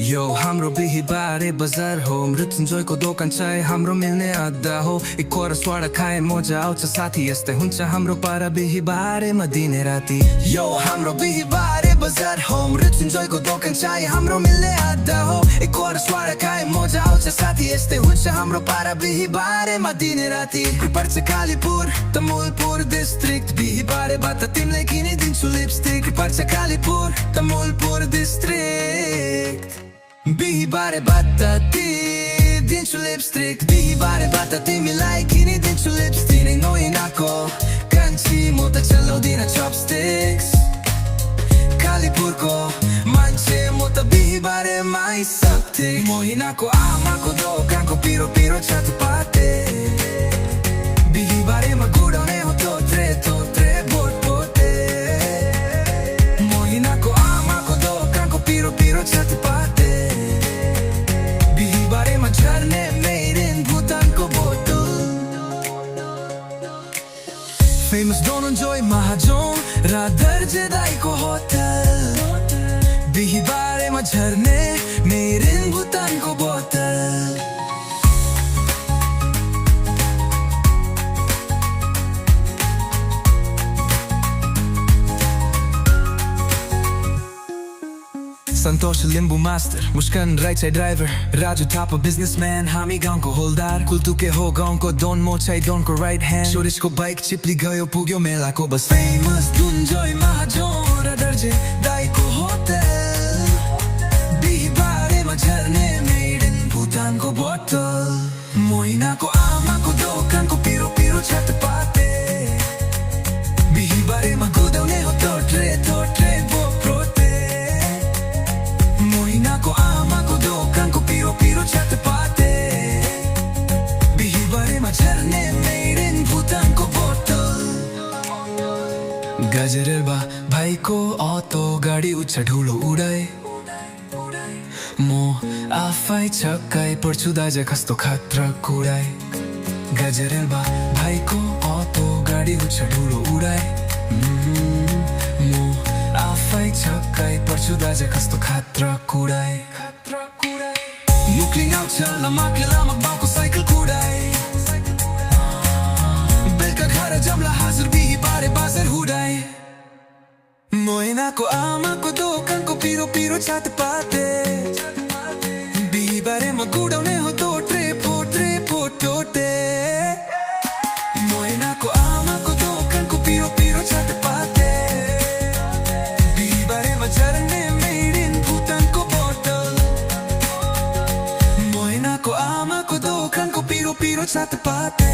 यो हाम्रो बिहीबारे बजार हो मृत्युञ्जयको दोकान चाहिँ हाम्रो मिल्ने अड्डा हो एक स्वाडा खाए मजा आउँछ साथी यस्तै हुन्छ हाम्रो पारा बिहीबारेमा दिने राति यो हाम्रो बिहीबारे बजार हो मृत्युञ्जयको दोकान चाहिँ हाम्रो मिल्ने अड्डा हो एक स्वाडा खाए मजा आउँछ साथी यस्तै हुन्छ हाम्रो पारा बिहीबारेमा दिने राति पर्छ कालीपुर तमुलपुर डिस्ट्रिक्ट बिहीबारेबाट तिमीलाई किनिदिन्छु लिपस्टिक पर्छ कालीपुर तमुलपुर डिस्ट्रिक्ट बिहीबारेबाट दिन्छु लिपस्टिक बिहीबारेबाट तिमीलाई किनिदिन्छु लिपस्टिक नोइनाको कान्छी म त चलाउँदिन चपस्टिक्स कालीपुरको मान्छे म त बिहीबारेमा सक्थे मोहिनाको आमाको दोकानको पिरो पिरो छातुपाते बिहीबारेमा गुडाउने हो तोत्रे तोत्रे बोट बोटे मोहिनाको आमाको दोकानको पिरो पिरो छातुपाते बिहीबारेमा झर्ने मेड इन भुटानको बोतल फेमस धनञ्जय महाजन र दर्जे दाइको होटल बिहीबारेमा झर्ने मेड इन भुटानको बोतल Santosh Limbu master Muskan right side driver Raju Thapa businessman हामी गाउँको होलदार कुलतुके हो गाउँको डोन म चाहिँ डोनको राइट ह्यान्ड सुरेशको बाइक चिप्ली गयो पुग्यो मेलाको बस फेमस धनञ्जय महाजन र दर्जे दाइको होटल बिहीबारेमा झर्ने मेड इन भुटानको बोतल मोहिनाको आमाको दोकानको पिरो पिरो छातुपाते बिहीबारेमा कुदाउने हो तोट्रे तोट्रे बोप्रोते मोहिनाको आमाको दोकानको पिरो पिरो छातुपाते बिहीबारेमा झर्ने मेड इन भुटानको बोतल गजरेबा भाइको अटो गाडी उच्च ठुलो उडाए म आफै छक्कै पर्छु दाइजा कस्तो खतरा कुडाए गजरेबा भाइको अटो गाडी उच्च ठुलो उडाए म आफै छक्कै पर्छु दाइजा कस्तो खतरा कुडाए मुक्लिङ आउँछ लमाकले लमक बाउको साइकल कुडाए बेलुका घर जम्ला हाजुर बिहीबारे बाजार हुडाए मोहिनाको आमाको दोकानको पिरो पिरो छातुपाते बिहीबारेमा गुडाउने हो तोट्रे पोट्रे पोटोटे मोहिनाको आमाको दोकानको पिरो पिरो छातुपाते बिहीबारेमा झर्ने मेड इन भुटानको बोतल मोहिनाको आमाको दोकानको पिरो पिरो छातुपाते